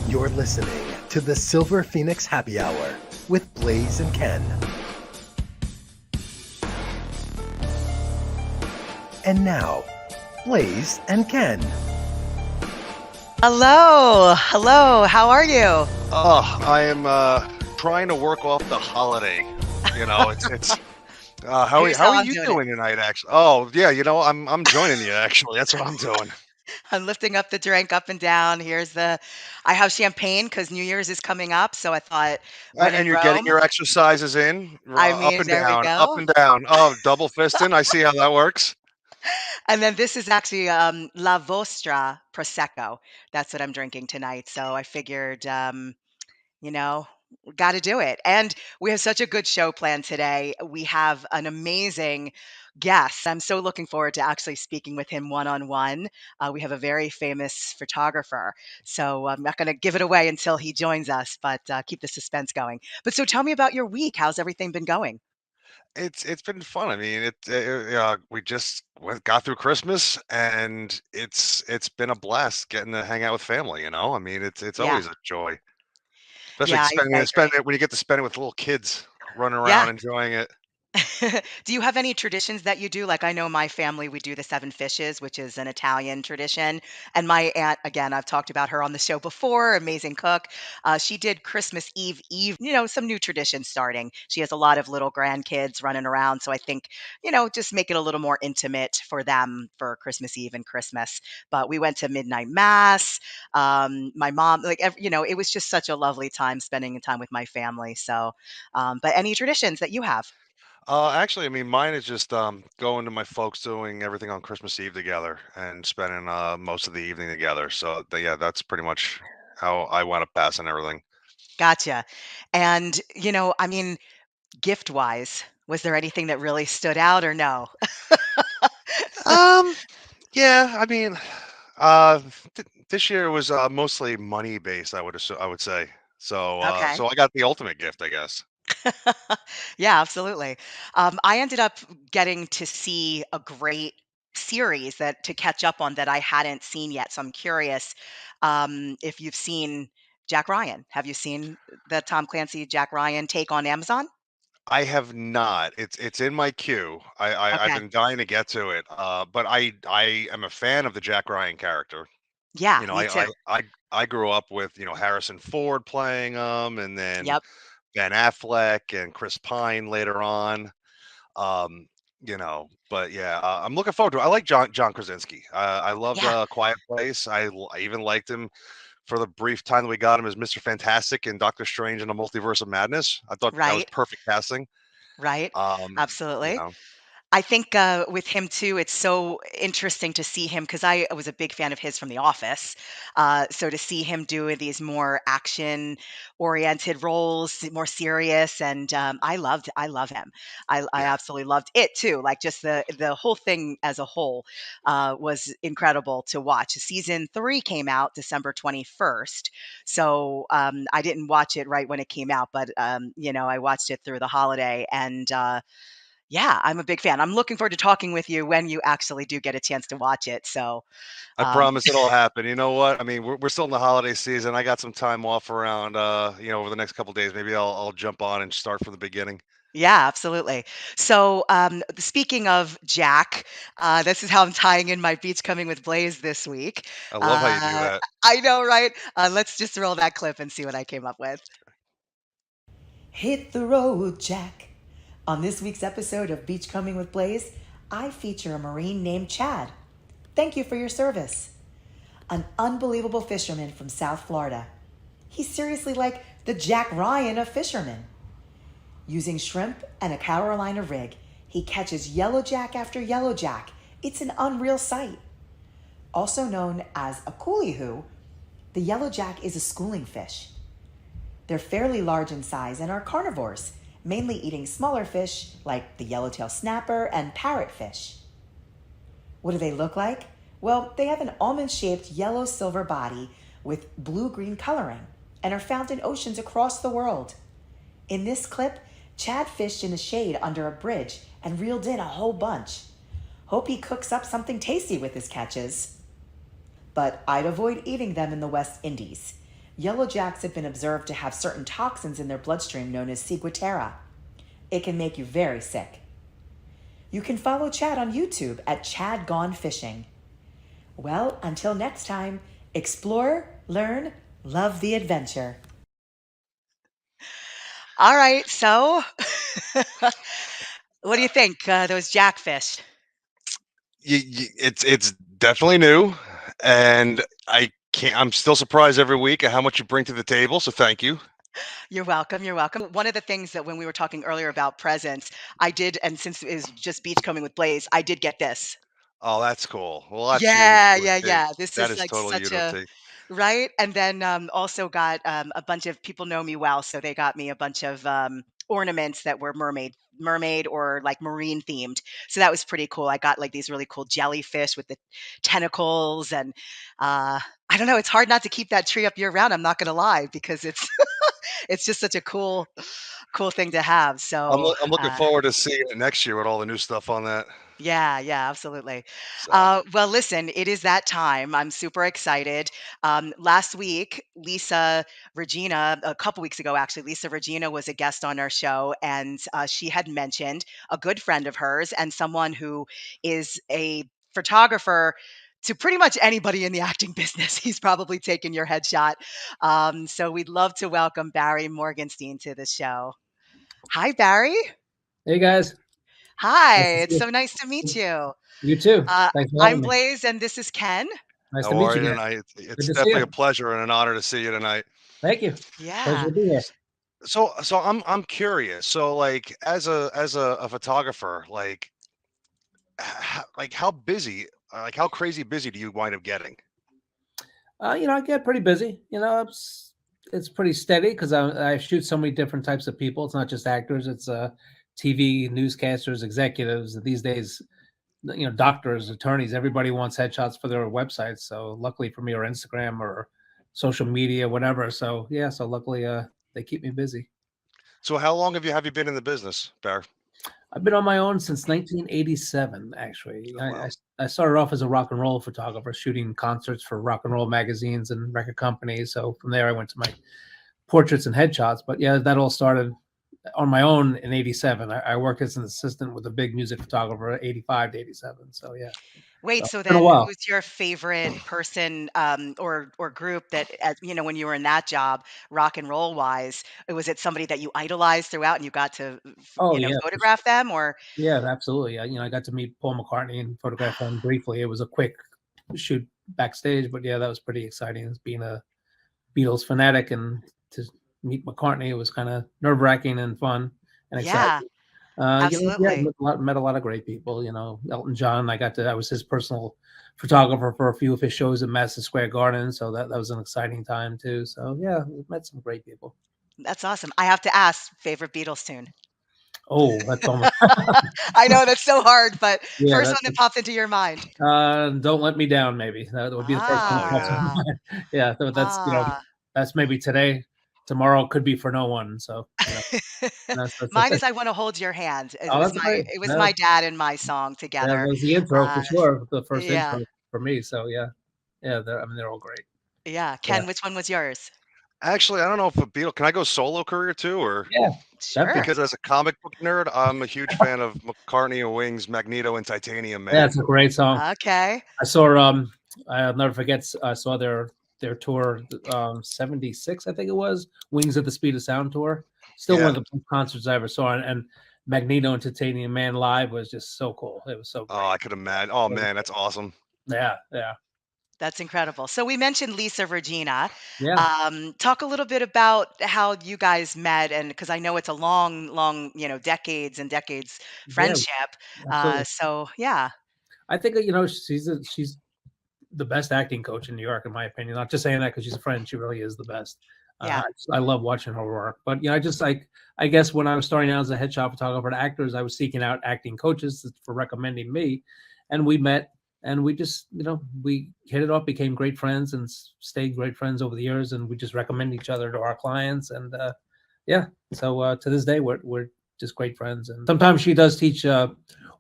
You're listening to the Silver Phoenix Happy Hour with Blaze and Ken. And now, Blaze and Ken. Hello, how are you? Oh, I am trying to work off the holiday. It's how Here's how how are I'm you doing it. doing tonight, actually? Oh, yeah, I'm joining you, actually. That's what I'm doing. I'm lifting up the drink up and down. I have champagne because New Year's is coming up. So I thought when in And you're getting Rome, your exercises in, I up mean, and there we down, up go. and down. Oh, double fisting. I see how that works. And then this is actually La Vostra Prosecco. That's what I'm drinking tonight. So I figured, you know, got to do it. And we have such a good show planned today. We have an amazing guest. I'm so looking forward to actually speaking with him one on one. We have a very famous photographer. So I'm not going to give it away until he joins us, but keep the suspense going. But so tell me about your week. How's everything been going? It's been fun. I mean, we just got through Christmas, and it's been a blast getting to hang out with family. I mean, it's Yeah. always a joy, especially Yeah, I spending agree. it when you get to spend it with little kids running Yeah. around enjoying it. Do you have any traditions that you do? Like I know my family, we do the seven fishes, which is an Italian tradition. And my aunt, again, I've talked about her on the show before, amazing cook. She did Christmas Eve, some new traditions starting. She has a lot of little grandkids running around. So I think, just make it a little more intimate for them for Christmas Eve and Christmas. But we went to midnight mass. My mom, it was just such a lovely time spending time with my family. So, but any traditions that you have? Actually, I mean, mine is just going to my folks, doing everything on Christmas Eve together, and spending most of the evening together. So yeah, that's pretty much how I wound up passing everything. Gotcha. And, I mean, gift wise, was there anything that really stood out or no? Um, yeah, I mean, uh, this year was mostly money based. I would say. Okay. So I got the ultimate gift, I guess. Yeah, absolutely. I ended up getting to see a great series that to catch up on that I hadn't seen yet. So I'm curious if you've seen Jack Ryan. Have you seen the Tom Clancy Jack Ryan take on Amazon? I have not. It's in my queue. I've Okay. been dying to get to it. But I am a fan of the Jack Ryan character. Yeah, You know, me I too. I I I grew up with, Harrison Ford playing him, and then Yep. Ben Affleck and Chris Pine later on. But yeah, I'm looking forward to it. I like John Krasinski. I loved Yeah. Quiet Place. I even liked him for the brief time that we got him as Mr. Fantastic and Doctor Strange in the Multiverse of Madness. I thought that was Right. perfect casting. Right. You Absolutely. know, I think, with him too, it's so interesting to see him because I was a big fan of his from The Office. So to see him do these more action-oriented roles, more serious, and I love him. I yeah. absolutely loved it too. Like just the whole thing as a whole was incredible to watch. Season 3 came out December 21st, so I didn't watch it right when it came out, but I watched it through the holiday and. Yeah, I'm a big fan. I'm looking forward to talking with you when you actually do get a chance to watch it. So, I um, promise it'll happen. You know what? I mean, we're still in the holiday season. I got some time off around, over the next couple days. Maybe I'll jump on and start from the beginning. yeah, absolutely. So, speaking of Jack, this is how I'm tying in my Beach Coming with Blaze this week. I love how you do Uh, that. I know, right? Let's just roll that clip and see what I came up with. Hit the road, Jack. On this week's episode of Beach Coming with Blaze, I feature a Marine named Chad. Thank you for your service. An unbelievable fisherman from South Florida. He's seriously like the Jack Ryan of fishermen. Using shrimp and a Carolina rig, he catches yellowjack after yellowjack. It's an unreal sight. Also known as a coolie-hoo, the yellowjack is a schooling fish. They're fairly large in size and are carnivores, mainly eating smaller fish like the yellowtail snapper and parrotfish. What do they look like? Well, they have an almond-shaped yellow-silver body with blue-green coloring and are found in oceans across the world. In this clip, Chad fished in the shade under a bridge and reeled in a whole bunch. Hope he cooks up something tasty with his catches. But I'd avoid eating them in the West Indies. Yellowjacks have been observed to have certain toxins in their bloodstream known as ciguatera. It can make you very sick. You can follow Chad on YouTube at Chad Gone Fishing. Well, until next time, explore, learn, love the adventure. All right, so what do you think? Those jackfish. It's definitely new, and I'm still surprised every week at how much you bring to the table. So thank you. You're welcome. You're welcome. One of the things that when we were talking earlier about presents, I did, and since it is just Beach Coming with Blaze, I did get this. Oh, that's cool. Well, that's unique Yeah, to a yeah, T. yeah. This That is is like totally such you to a a T. right. And then also got a bunch of people know me well, so they got me a bunch of ornaments that were mermaid or like marine themed. So that was pretty cool. I got like these really cool jellyfish with the tentacles, and I don't know. It's hard not to keep that tree up year round. I'm not gonna lie because it's it's just such a cool thing to have. So I'm looking forward to seeing it next year with all the new stuff on that. yeah, yeah, absolutely. So, Well, listen, it is that time. I'm super excited. Last week, Lisa Regina, a couple weeks ago, actually, Lisa Regina was a guest on our show, and she had mentioned a good friend of hers and someone who is a photographer to pretty much anybody in the acting business. He's probably taken your headshot. So we'd love to welcome Barry Morgenstein to the show. Hi, Barry. Hey guys, nice to Hi, see it's you. so nice to meet you. You too. Uh, Thanks for I'm having me. Blaze, and this is Ken. Nice to how meet are you you guys. tonight? Good It's to see definitely a you. pleasure and an honor to see you tonight. Thank you. Pleasure Yeah. to be here. So I'm curious. So like as a photographer, like how busy, like how crazy busy do you wind up getting? I get pretty busy. It's pretty steady because I shoot so many different types of people. It's not just actors. It's TV newscasters, executives. These days, doctors, attorneys. Everybody wants headshots for their websites. So luckily for me, or Instagram or social media, whatever. So yeah. So luckily, they keep me busy. So how long have you been in the business, Bear? I've been on my own since 1987, actually. Oh, I, wow. I, I started off as a rock and roll photographer, shooting concerts for rock and roll magazines and record companies. So from there, I went to my portraits and headshots. But yeah, that all started on my own in 87. I worked as an assistant with a big music photographer, 85 to 87. So yeah, so Wait, it's so been a then while. who's your favorite person or group that when you were in that job, rock and roll wise, was it somebody that you idolized throughout and you got to Oh yeah, for photograph sure. them or Yeah, absolutely. I got to meet Paul McCartney and photograph him briefly. It was a quick shoot backstage, but yeah, that was pretty exciting. As being a Beatles fanatic, and to meet McCartney, it was kind of nerve wracking and fun and exciting. yeah, Yeah, absolutely. met a lot of great people. Elton John. I was his personal photographer for a few of his shows at Madison Square Garden, so that was an exciting time too. So yeah, we met some great people. That's awesome. I have to ask, favorite Beatles tune. Oh, that's almost I know that's so hard, but yeah. first one that popped into your mind. Don't let me down. Maybe that would be the first one that Oh pops in yeah. my mind. Yeah, that's Ah. that's maybe today. Tomorrow could be for no one. So that's Mine is "I Wanna Hold Your Hand." oh, that's great. It was Yeah, my dad and my song yeah, that together. was the intro Uh, for sure. The first yeah, intro for me. So yeah, yeah. They're all great. yeah. Yeah, Ken, which one was yours? Actually, I don't know if a Beatle. Can I go solo career too, or yeah, definitely. Sure. because as a comic book nerd, I'm a huge fan of McCartney and Wings, Magneto, and Titanium Yeah, Man. it's a great song. Okay. I saw I'll never forget. I saw their tour, 76, I think it was, Wings at the Speed of Sound tour. Still one Yeah. of the best concerts I ever saw, and Magneto and Titanium Man live was just so cool. It was so Oh, great. I could imagine. Oh It was man, great. that's awesome. Yeah, yeah, That's incredible. So we mentioned Lisa Regina. yeah, Talk a little bit about how you guys met, and because I know it's a long, long, decades and decades yeah, friendship. absolutely. So yeah, I think she's the best acting coach in New York, in my opinion. Not just saying that because she's a friend; she really is the best. yeah, I love watching her work. But I just like I guess when I was starting out as a headshot photographer to actors, I was seeking out acting coaches for recommending me, and we met, and we just we hit it off, became great friends, and stayed great friends over the years, and we just recommend each other to our clients, and yeah. So to this day, we're just great friends, and sometimes she does teach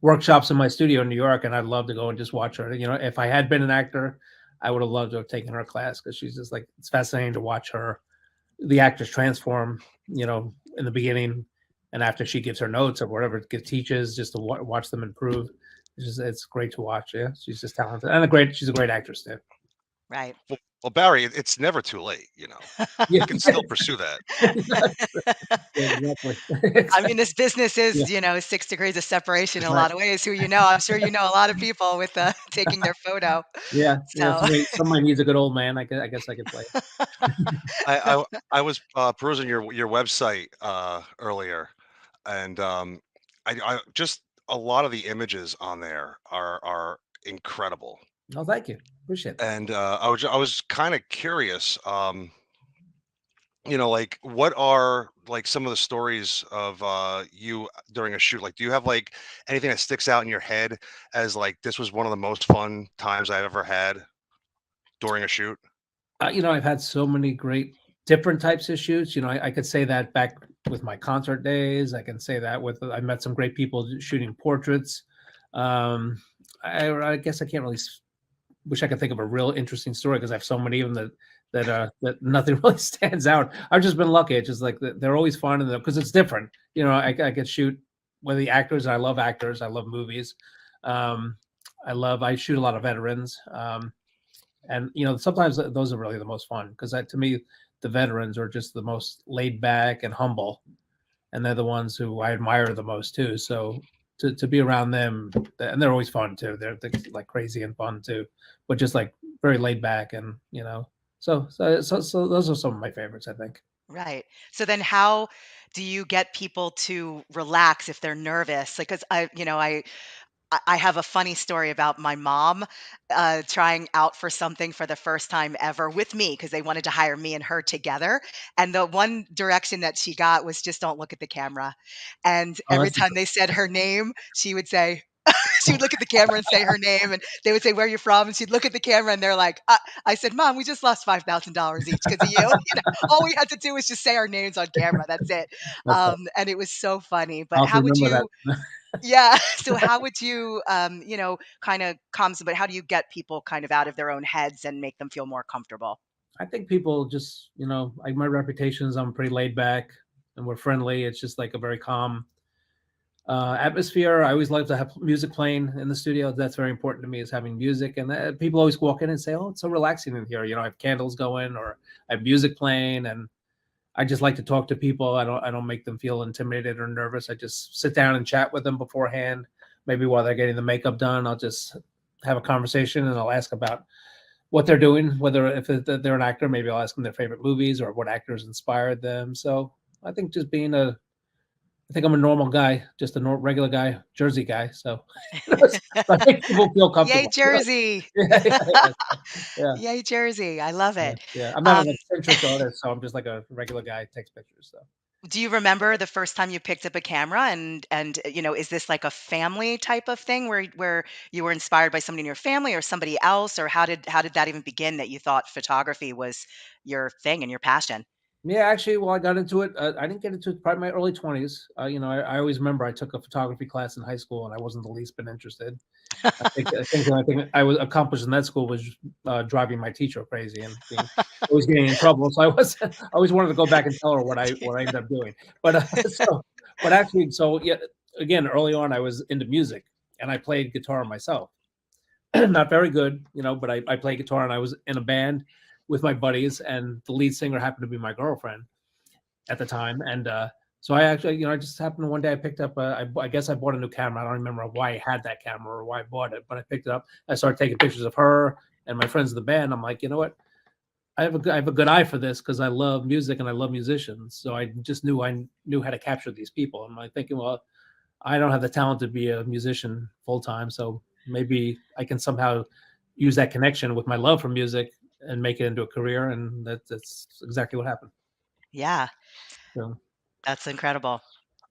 workshops in my studio in New York, and I'd love to go and just watch her. If I had been an actor, I would have loved to have taken her class because she's just like, it's fascinating to watch the actors transform, in the beginning and after she gives her notes or whatever it teaches, just to watch them improve. It's great to watch. Yeah, she's just talented and she's a great actress too. Right. Well, Barry, it's never too late. Yeah, You can still pursue that. exactly. I mean, this business Yeah. is, 6 degrees of separation in a Right. lot of ways. Who you know, I'm sure you know a lot of people with taking their photo. Yeah, So, somebody needs a good old man. I guess I could play. I was perusing your website earlier, and I just a lot of the images on there are incredible. Oh, thank you. Appreciate it. And I was kind of curious, like what are like some of the stories of you during a shoot? Like, do you have like anything that sticks out in your head as like this was one of the most fun times I've ever had during a shoot? I've had so many great different types of shoots. I could say that back with my concert days. I can say that I met some great people shooting portraits. Um, I guess I can't really wish I could think of a real interesting story because I have so many of them that nothing really stands out. I've just been lucky. It's just like they're always fun and because it's different. I could shoot with the actors. And I love actors. I love movies. Um, I shoot a lot of veterans. And sometimes those are really the most fun because to me, the veterans are just the most laid back and humble, and they're the ones who I admire the most too. So to be around them, and they're always fun too. They're like crazy and fun too, but just like very laid back and so those are some of my favorites, I think. right. So then how do you get people to relax if they're nervous? Like, 'cause I have a funny story about my mom trying out for something for the first time ever with me because they wanted to hire me and her together. And the one direction that she got was just don't look at the camera. And Oh, every that's time they said her name, she would say, she would look at the camera and say her name, and they would say, "Where are you from?" And she'd look at the camera, and they're like, "I said, Mom, we just lost $5,000 each because of you. All we had to do was just say our names on camera. That's it." that's And it was so funny. But I'll have to how would remember you? that. Yeah. So how would you, kind of calm but how do you get people kind of out of their own heads and make them feel more comfortable? I think people just like my reputation is I'm pretty laid back and we're friendly. It's just like a very calm atmosphere. I always like to have music playing in the studio. That's very important to me is having music. And people always walk in and say, "Oh, it's so relaxing in here." I have candles going or I have music playing, and I just like to talk to people. I don't make them feel intimidated or nervous. I just sit down and chat with them beforehand. Maybe while they're getting the makeup done, I'll just have a conversation and I'll ask about what they're doing, whether if they're an actor, maybe I'll ask them their favorite movies or what actors inspired them. So I think just I think I'm a normal guy, just a regular guy, Jersey guy. So, I think people feel Yay, comfortable. Jersey. Yeah, yeah, Yay, Jersey. I love yeah, it. yeah. I'm not Um, an eccentric artist, so I'm just like a regular guy who takes pictures. So. do you remember the first time you picked up a camera and is this like a family type of thing where you were inspired by somebody in your family or somebody else, or how did that even begin that you thought photography was your thing and your passion? Yeah, actually, well, I got into it. I didn't get into it probably my early 20s. I always remember I took a photography class in high school, and I wasn't the least bit interested. I think the only thing I was accomplished in that school was driving my teacher crazy and always getting in trouble. So I always wanted to go back and tell her what I ended up doing. But but actually, so yeah, again, early on, I was into music and I played guitar myself. Not very good, but I played guitar and I was in a band with my buddies, and the lead singer happened to be my girlfriend at the time. And so I actually, I just happened one day I picked up, I guess I bought a new camera. I don't remember why I had that camera or why I bought it, but I picked it up. I started taking pictures of her and my friends in the band. I'm like, you know what? I have a good eye for this because I love music and I love musicians. So I knew how to capture these people. And I'm thinking, well, I don't have the talent to be a musician full time, so maybe I can somehow use that connection with my love for music and make it into a career. And that's exactly what happened. Yeah, So, that's incredible.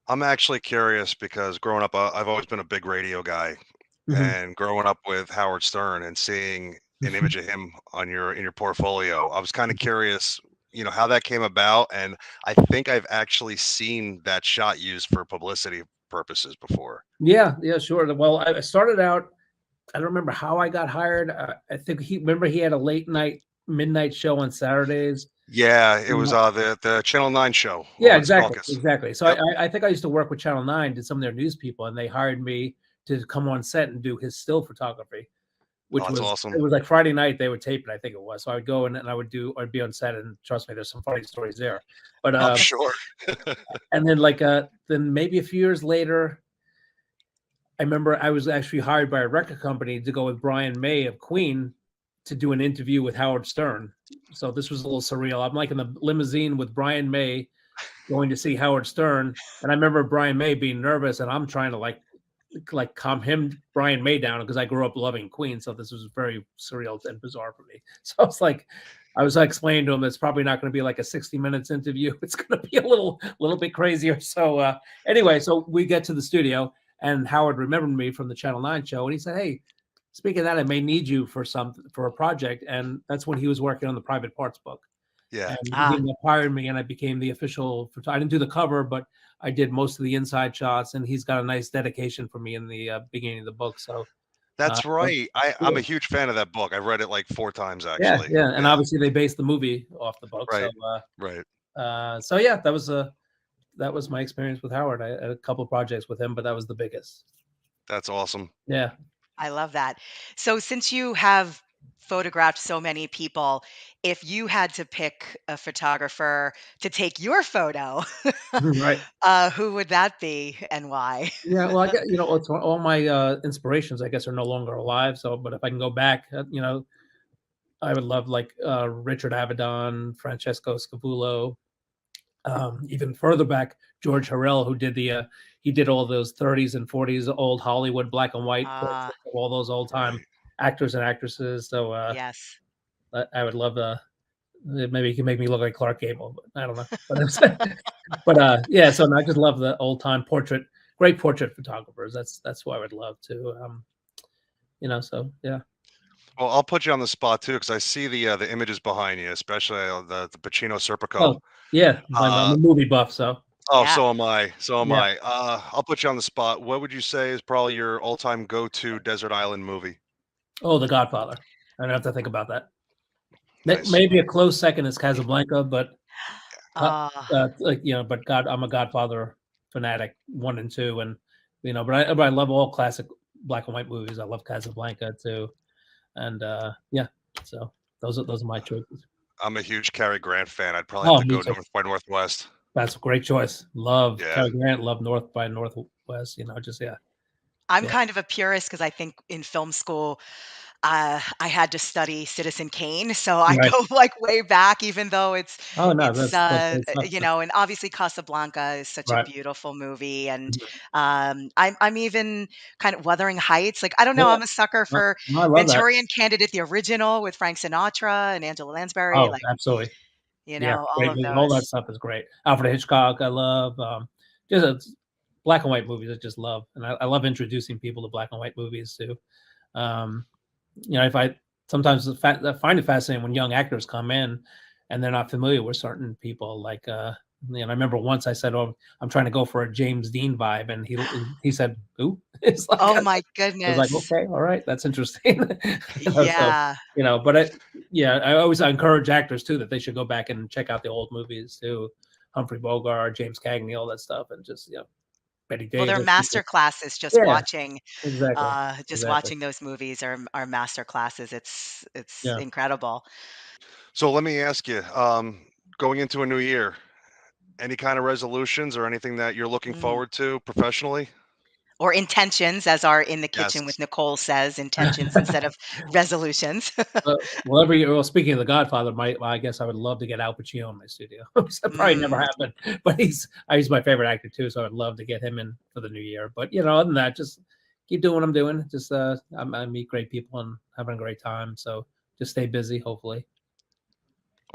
I'm actually curious because growing up, I've always been a big radio guy, mhm. and growing up with Howard Stern and seeing an image of him on your portfolio, I was kind of curious, how that came about, and I think I've actually seen that shot used for publicity purposes before. Yeah, yeah, sure. Well, I started out. I don't remember how I got hired. I think he had a late night midnight show on Saturdays. Yeah, it was the Channel 9 show Yeah, on exactly, Scalkis. exactly. So Yep. I think I used to work with Channel 9, did some of their news people, and they hired me to come on set and do his still photography, Oh, which that's was awesome. it was like Friday night they would tape it, I think it was. So I would go in and I'd be on set, and trust me, there's some funny stories there. But I'm sure. and then then maybe a few years later, I remember I was actually hired by a record company to go with Brian May of Queen to do an interview with Howard Stern. So this was a little surreal. I'm like in the limousine with Brian May going to see Howard Stern, and I remember Brian May being nervous, and I'm trying to like calm Brian May down, because I grew up loving Queen, so this was very surreal and bizarre for me. So I was like explaining to him it's probably not going to be like a 60 minutes interview. It's going to be a little bit crazier. So anyway, so we get to the studio, and Howard remembered me from the Channel 9 show, and he said, "Hey, speaking of that, I may need you for a project." And that's when he was working on the Private Parts book. Yeah. And he Ah, ended up hiring me, and I became the official. I didn't do the cover, but I did most of the inside shots, and he's got a nice dedication for me in the beginning of the book. So, uh, That's right. I'm yeah, a huge fan of that book. I've read it like 4 times yeah, actually. yeah. And Yeah. obviously, they based the movie off the book. Right. Right. So yeah, that was my experience with Howard. I had a couple of projects with him, but that was the biggest. That's awesome. Yeah. I love that. So since you have photographed so many people, if you had to pick a photographer to take your photo, Right. who would that be and why? Yeah. Well, I get it's all my inspirations, I guess, are no longer alive. So, but if I can go back, I would love Richard Avedon, Francesco Scavullo, even further back, George Harrell, who did he did all those 30s and 40s old Hollywood black and white Ah, portraits of all those old time Right. actors and actresses. So yes. I would love maybe he can make me look like Clark Gable, but I don't know. But yeah. So I just love the old time great portrait photographers. That's who I would love to. So yeah. Well, I'll put you on the spot too because I see the images behind you, especially the Pacino Serpico. Oh yeah, I'm Uh, a movie buff, so oh, Yeah. so am I. So am yeah. I. I'll put you on the spot. What would you say is probably your all-time go-to desert island movie? Oh, The Godfather. I don't have to think about that. Nice. Maybe a close second is Casablanca, but Ah, but I'm a Godfather fanatic, 1 and 2, and but I love all classic black and white movies. I love Casablanca too, and yeah, so those are my choices. I'm a huge Cary Grant fan. I'd probably have Oh, to me go too. North by Northwest. That's a great choice. Love Yeah. Cary Grant. Love North by Northwest. Just I'm yeah. kind of a purist because I think in film school, I had to study Citizen Kane, so I Right. go like way back, even though Oh no, that's great stuff. and obviously Casablanca is such a Right. beautiful movie, and Mhm. I'm even kind of Wuthering Heights. Like I don't know, Yeah. I'm a sucker No, for no, I love that. Manchurian Candidate, the original with Frank Sinatra and Angela Lansbury, Oh, like absolutely. Yeah, all great of movie. All that those. stuff is great. Alfred Hitchcock, I love. Just black and white movies, I just love, and I love introducing people to black and white movies too. Um, if I sometimes I find it fascinating when young actors come in and they're not familiar with certain people. I remember once I said, "Oh, I'm trying to go for a James Dean vibe," and he said, "Who?" It's like Oh I my was like, goodness. "Okay, all right, that's interesting." So Yeah. but I always encourage actors too that they should go back and check out the old movies too, Humphrey Bogart, James Cagney, all that stuff, and just Betty Well, they're Davis. master classes Yeah, exactly, just exactly. watching those movies are master classes. It's Yeah. incredible. So let me ask you, going into a new year, any kind of resolutions or anything that you're looking Mm. forward to professionally? Or intentions, as our In the Kitchen Yes. with Nicole says, intentions instead of resolutions. Well, speaking of The Godfather, I guess I would love to get Al Pacino in my studio. That probably never Mm. happened, but he's my favorite actor too, so I'd love to get him in for the new year. But other than that, just keep doing what I'm doing. Just I meet great people and having a great time. So just stay busy, hopefully.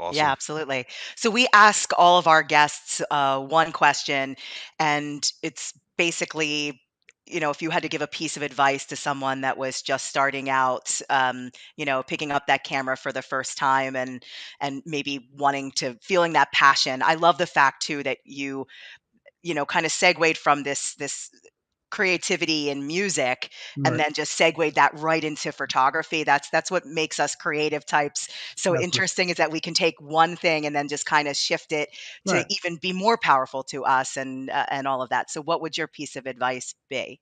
Yeah, Awesome. absolutely. So we ask all of our guests one question, and it's basically, if you had to give a piece of advice to someone that was just starting out, picking up that camera for the first time, and maybe feeling that passion. I love the fact too that you kind of segued from this creativity in music and Right. then just segued that right into photography. That's what makes us creative types so Absolutely. interesting, is that we can take one thing and then just kind of shift it to Right. even be more powerful to us and all of that. So what would your piece of advice be?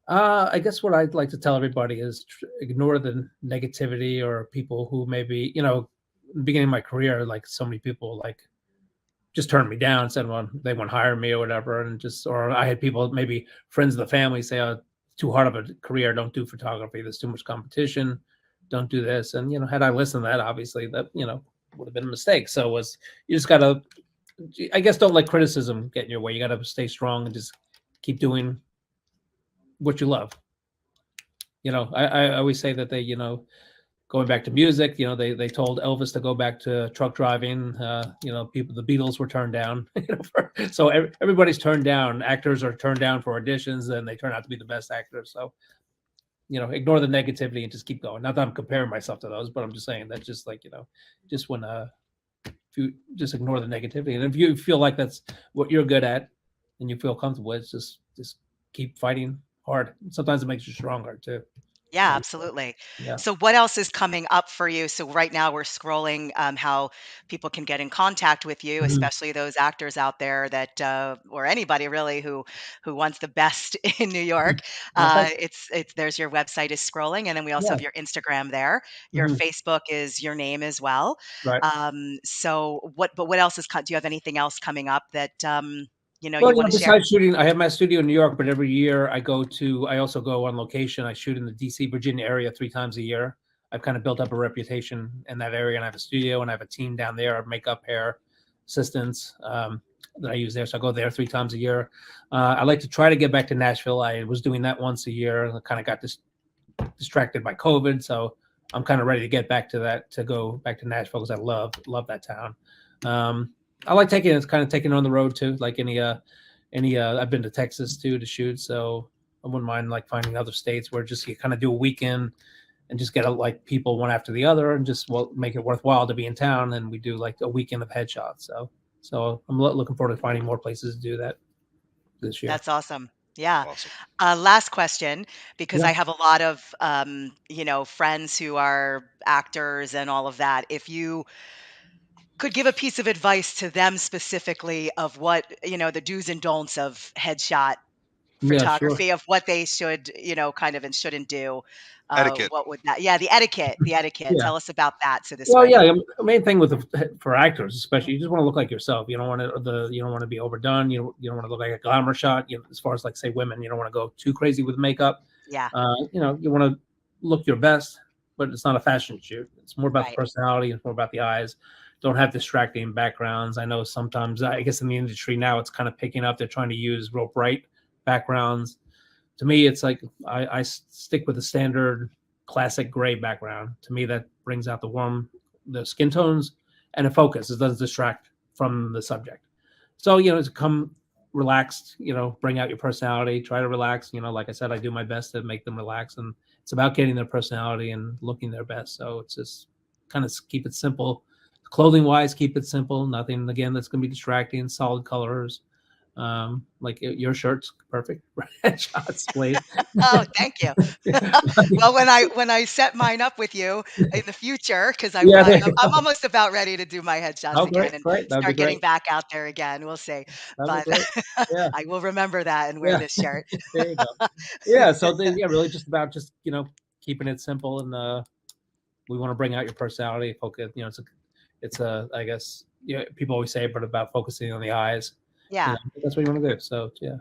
I guess what I'd like to tell everybody is ignore the negativity or people who maybe, in the beginning of my career, like so many people like just turned me down, said, well, they won't hire me or whatever. And or I had people, maybe friends of the family say, oh, too hard of a career. Don't do photography. There's too much competition. Don't do this. And, had I listened to that, obviously that, would have been a mistake. So you just got to, I guess, don't let criticism get in your way. You got to stay strong and just keep doing what you love. I always say that going back to music, they told Elvis to go back to truck driving. The Beatles were turned down. So everybody's turned down. Actors are turned down for auditions, and they turn out to be the best actors. So, ignore the negativity and just keep going. Not that I'm comparing myself to those, but I'm just saying that just like, just when if you just ignore the negativity, and if you feel like that's what you're good at and you feel comfortable with, just keep fighting hard. Sometimes it makes you stronger too. Yeah, So, absolutely. yeah. So what else is coming up for you? So right now we're scrolling how people can get in contact with you, Mhm. especially those actors out there that or anybody really who wants the best in New York. Okay. It's there's your website is scrolling, and then we also Yeah. have your Instagram there. Your Mhm. Facebook is your name as well. Right. So what else do you have anything else coming up that Well, you want to share? besides shooting, I have my studio in New York, but every year I also go on location. I shoot in the DC, Virginia area 3 times a year. I've kind of built up a reputation in that area, and I have a studio and I have a team down there of makeup, hair assistants that I use there. So I go there 3 times a year. I like to try to get back to Nashville. I was doing that once a year. I kind of got distracted by COVID. So I'm kind of ready to get back to that, to go back to Nashville because I love that town. I like taking it on the road too. Like I've been to Texas too to shoot. So I wouldn't mind like finding other states where just you kind of do a weekend and just get like people one after the other and just make it worthwhile to be in town. And we do like a weekend of headshots. So I'm looking forward to finding more places to do that this year. That's awesome. Yeah. Awesome. Last question, because Yeah. I have a lot of friends who are actors and all of that. If you could give a piece of advice to them specifically of what the do's and don'ts of headshot Yeah, sure. photography, of what they should kind of and shouldn't do, Etiquette. what would that? Yeah, the etiquette. Yeah. Tell us about that. So this Well, way. yeah. The main thing for actors, especially, you just want to look like yourself. You don't want you don't want to be overdone. You don't want to look like a glamour shot. As far as like say women, you don't want to go too crazy with makeup. Yeah. You want to look your best, but it's not a fashion shoot. It's more about the Right. personality. It's more about the eyes. Don't have distracting backgrounds. I know sometimes, I guess in the industry now, it's kind of picking up. They're trying to use real bright backgrounds. To me, it's like I stick with the standard classic gray background. To me, that brings out the skin tones and a focus. It doesn't distract from the subject. So, to come relaxed, bring out your personality, try to relax. Like I said, I do my best to make them relax, and it's about getting their personality and looking their best. So it's just kind of keep it simple. Clothing wise, keep it simple. Nothing, again, that's going to be distracting. Solid colors. Like your shirt's perfect. Shots, Blade. Oh, thank you. Well, when I set mine up with you in the future, because Yeah, there you I'm go. almost about ready to do my headshots Oh, again great, and great. That'd be start getting great. back out there again. We'll see, That'd be but great. Yeah, I will remember that and wear yeah. this shirt. There you go. Yeah. So yeah, really just about just keeping it simple, and we want to bring out your personality. Focus. It's a I guess people always say, but about focusing on the eyes. Yeah, That's what you want to do. So yeah.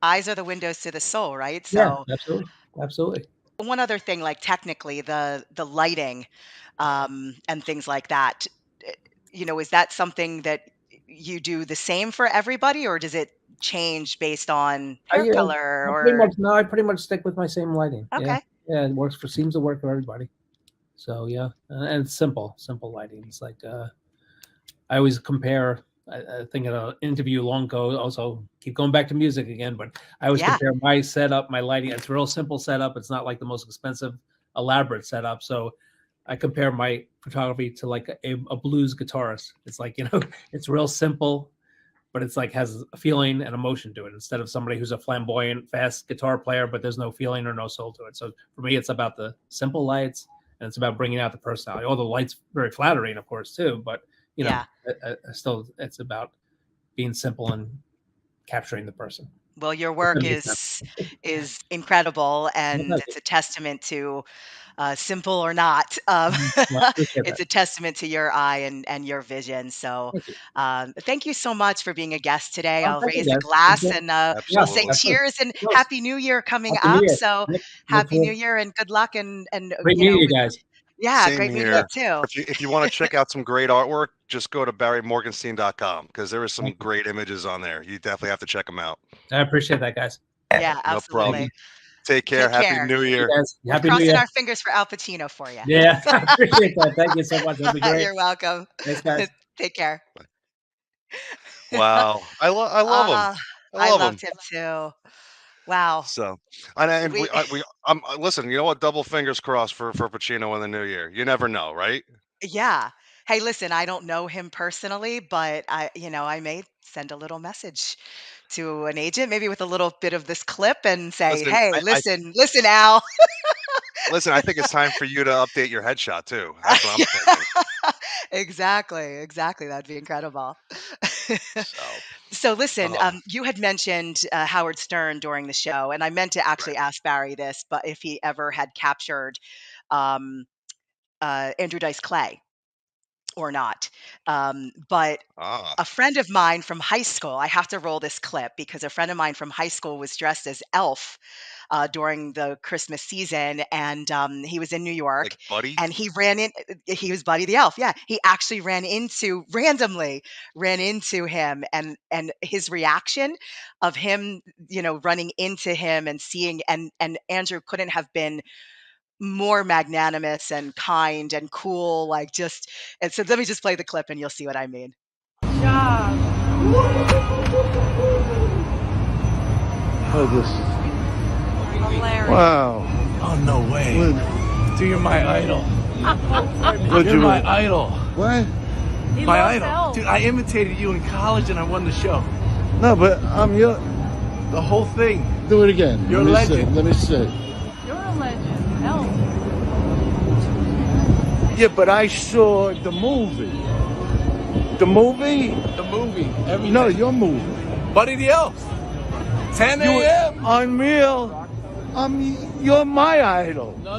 eyes are the windows to the soul, right? Yeah. So Absolutely. Absolutely. one other thing, like technically the lighting, and things like that. eh, is that something that you do the same for everybody, or does it change based on I hair yeah. color I pretty or? much no. I pretty much stick with my same lighting. Yeah. Okay. Yeah. It seems to work for everybody. So yeah, and it's simple lighting. It's like I always compare. I think in an interview long ago, also keep going back to music again, but I always Yeah. compare my setup, my lighting. It's a real simple setup. It's not like the most expensive, elaborate setup. So I compare my photography to like a blues guitarist. It's like it's real simple, but it's like has a feeling and emotion to it instead of somebody who's a flamboyant, fast guitar player, but there's no feeling or no soul to it. So for me, it's about the simple lights, and it's about bringing out the personality. All the lights very flattering, of course, too, but Yeah. still it's about being simple and capturing the person. Well, your If that work makes sense. is incredible, Well, and thank it's you. a testament to simple or not. Well, I appreciate It's that. a testament to your eye and your vision. So, Thank you. thank you so much for being a guest today. Oh, I'll thank you, raise a guys. glass Enjoy. and Yeah, we'll say Absolutely. absolutely. cheers and Close. Happy New Year coming Happy New up. Year. So, Yep. Look Happy New forward. Year and good luck and Great meeting you guys. yeah, Same great meeting you here. too. If you want to check out some great artwork, just go to barrymorgenstein.com because there is some Thank you. great images on there. You definitely have to check them out. I appreciate that, guys. Yeah, No Thank you. absolutely. problem. Take care. Take Happy care. New You Year. guys. We're Happy New crossing Year. our fingers for Al Pacino for you. Yeah, I appreciate that. Thank you so much. That'd be great. You're welcome. Thanks, guys. Take care. Wow. I love them. Ah, I I love them. loved him too. Wow. So, and We we listen. You know what? Double fingers crossed for Pacino in the new year. You never know, right? Yeah. Hey, listen, I don't know him personally, but I may send a little message to an agent, maybe with a little bit of this clip and say, Listen, "Hey, I listen, Al." listen. I think it's time for you to update your headshot too. That's what I'm thinking. Exactly. That'd be incredible. So, So listen, uh, you had mentioned Howard Stern during the show, and I meant to right. actually ask Barry this, but if he ever had captured um, Andrew Dice Clay or not. But Ah, a friend of mine from high school, I have to roll this clip because a friend of mine from high school was dressed as Elf during the Christmas season, and he was in New like York, Buddy. and he was Buddy the Elf. Yeah, he actually randomly ran into him, and his reaction of him, running into him and seeing, and Andrew couldn't have been more magnanimous and kind and cool, like just. And so let me just play the clip, and you'll see what I mean. Look at this. Hilarious. Wow. Oh, no way. Look, Dude, you're my idol. look, You're my idol. What? He My loves idol. Elf. Dude, I imitated you in college and I won the show. No, but I'm your. The whole thing. Do it again. You're a Let me legend. See. Let me see. You're a legend. Elf. Yeah, but I saw the movie. The movie? The movie. Everything. No, your movie. Buddy the Elf. 10 a.m. Unreal. You're my idol. No.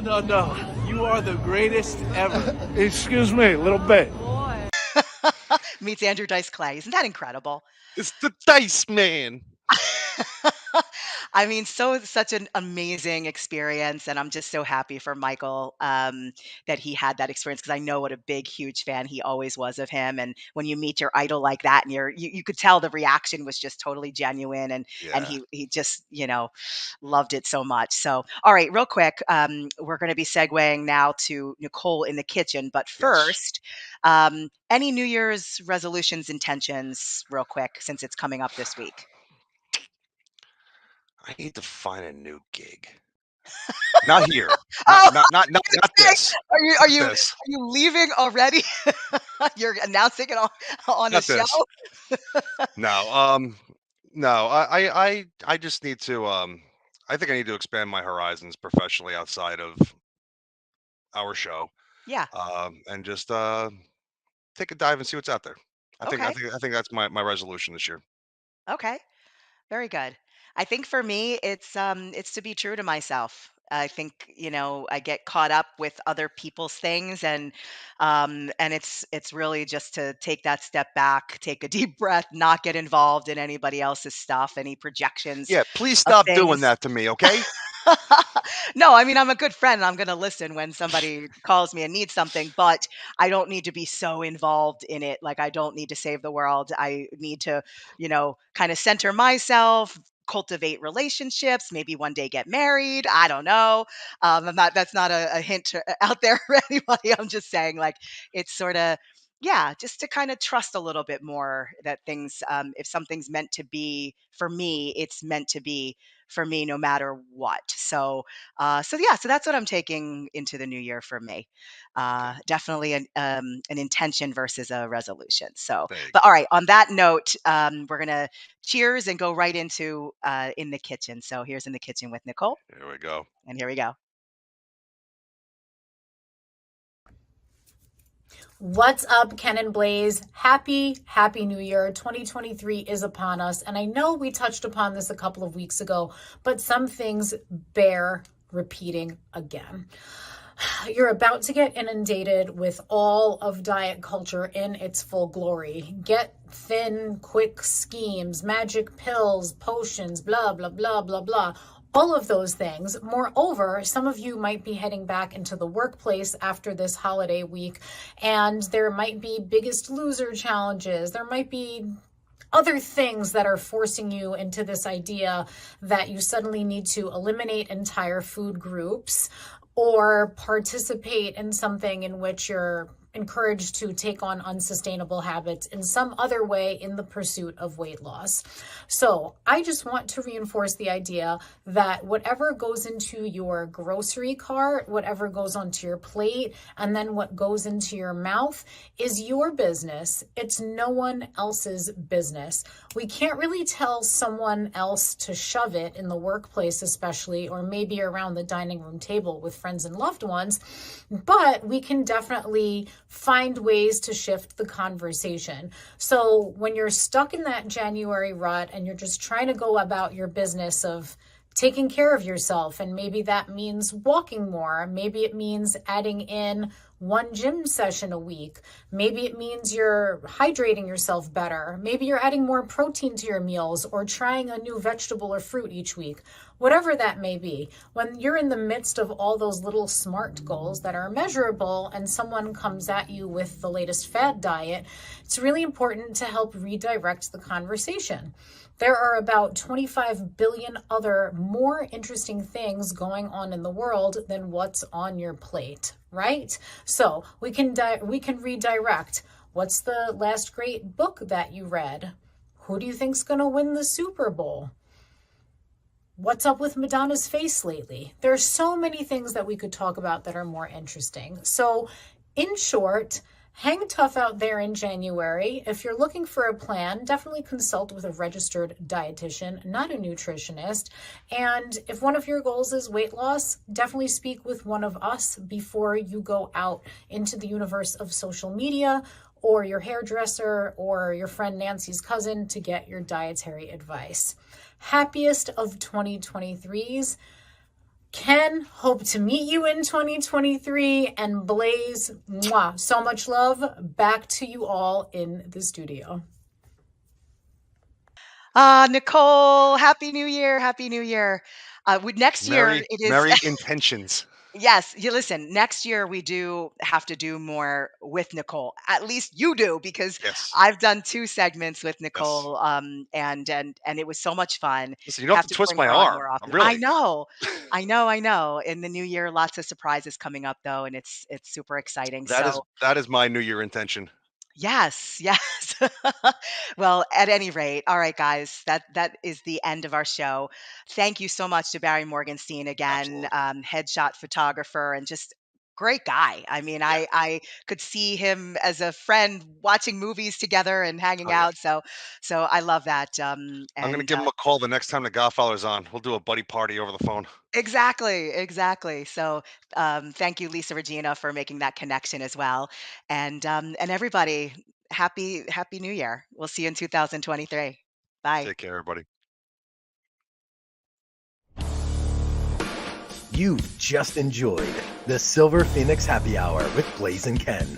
You are the greatest ever. Excuse me, a little bit. Boy. Meets Andrew Dice Clay. Isn't that incredible? It's the Dice Man. I mean, such an amazing experience, and I'm just so happy for Michael that he had that experience because I know what a big, huge fan he always was of him. And when you meet your idol like that, and you could tell the reaction was just totally genuine, and Yeah. he just loved it so much. So, all right, real quick, we're going to be segueing now to Nicole in the kitchen, but Yes. first, any New Year's resolutions, intentions, real quick, since it's coming up this week. I need to find a new gig. Not here. Oh, Not this. Are you are you are This. you leaving already? You're announcing it on a Not show? this. No. No. I just need to. I think I need to expand my horizons professionally outside of our show. Yeah. And just take a dive and see what's out there. Okay. I think that's my resolution this year. Okay. Very good. I think for me, it's to be true to myself. I think, I get caught up with other people's things, and it's really just to take that step back, take a deep breath, not get involved in anybody else's stuff, any projections Yeah. Please of stop doing things. that to me, okay? No, I mean, I'm a good friend. I'm going to listen when somebody calls me and needs something, but I don't need to be so involved in it. Like, I don't need to save the world. I need to, kind of center myself, cultivate relationships, maybe one day get married. I don't know. That's not a hint out there for anybody. I'm just saying, like, it's sort of, yeah, just to kind of trust a little bit more that things, if something's meant to be for me, it's meant to be for me no matter what. So so that's what I'm taking into the new year for me. Definitely an intention versus a resolution. So, There you but go. all right, on that note, we're gonna cheers and go right into in the kitchen. So here's in the kitchen with Nicole, Here we go. and here we go. What's up, Ken and Blaze? Happy New Year. 2023 is upon us. And I know we touched upon this a couple of weeks ago, but some things bear repeating again. You're about to get inundated with all of diet culture in its full glory. Get thin, quick schemes, magic pills, potions, blah, blah, blah, blah, blah. All of those things. Moreover, some of you might be heading back into the workplace after this holiday week, and there might be biggest loser challenges. There might be other things that are forcing you into this idea that you suddenly need to eliminate entire food groups or participate in something in which you're encouraged to take on unsustainable habits in some other way in the pursuit of weight loss. So I just want to reinforce the idea that whatever goes into your grocery cart, whatever goes onto your plate, and then what goes into your mouth is your business. It's no one else's business. We can't really tell someone else to shove it in the workplace, especially, or maybe around the dining room table with friends and loved ones, but we can definitely find ways to shift the conversation. So when you're stuck in that January rut and you're just trying to go about your business of taking care of yourself, and maybe that means walking more, maybe it means adding in one gym session a week, maybe it means you're hydrating yourself better, maybe you're adding more protein to your meals or trying a new vegetable or fruit each week, whatever that may be. When you're in the midst of all those little SMART goals that are measurable and someone comes at you with the latest fad diet, it's really important to help redirect the conversation. There are about 25 billion other more interesting things going on in the world than what's on your plate, right? So we can redirect. What's the last great book that you read? Who do you think's going to win the Super Bowl? What's up with Madonna's face lately? There are so many things that we could talk about that are more interesting. So in short, hang tough out there in January. If you're looking for a plan, definitely consult with a registered dietitian, not a nutritionist. And if one of your goals is weight loss, definitely speak with one of us before you go out into the universe of social media or your hairdresser or your friend Nancy's cousin to get your dietary advice. Happiest of 2023s. Ken, hope to meet you in 2023. And Blaze, mwah, so much love. Back to you all in the studio. Nicole, Happy New Year. Happy New Year. Next year, Merry, it is. merry intentions. Yes, you listen, next year we do have to do more with Nicole. At least you do, because Yes. I've done 2 segments with Yes. Nicole, and it was so much fun. Listen, you don't have to twist bring my her on arm. more often. Really. I know. I know. In the new year, lots of surprises coming up though, and it's super exciting. That is my New Year intention. Yes, yes. Well, at any rate, all right, guys, that is the end of our show. Thank you so much to Barry Morgenstein again, Absolutely. headshot photographer and just great guy. I mean, Yeah. I could see him as a friend watching movies together and hanging Oh, yeah. out. So I love that. I'm going to And give him a call the next time The Godfather's on. We'll do a buddy party over the phone. exactly. So thank you, Lisa Regina, for making that connection as well. And everybody, happy New Year. We'll see you in 2023. Bye. Take care, everybody. You've just enjoyed the Silver Phoenix Happy Hour with Blaze and Ken.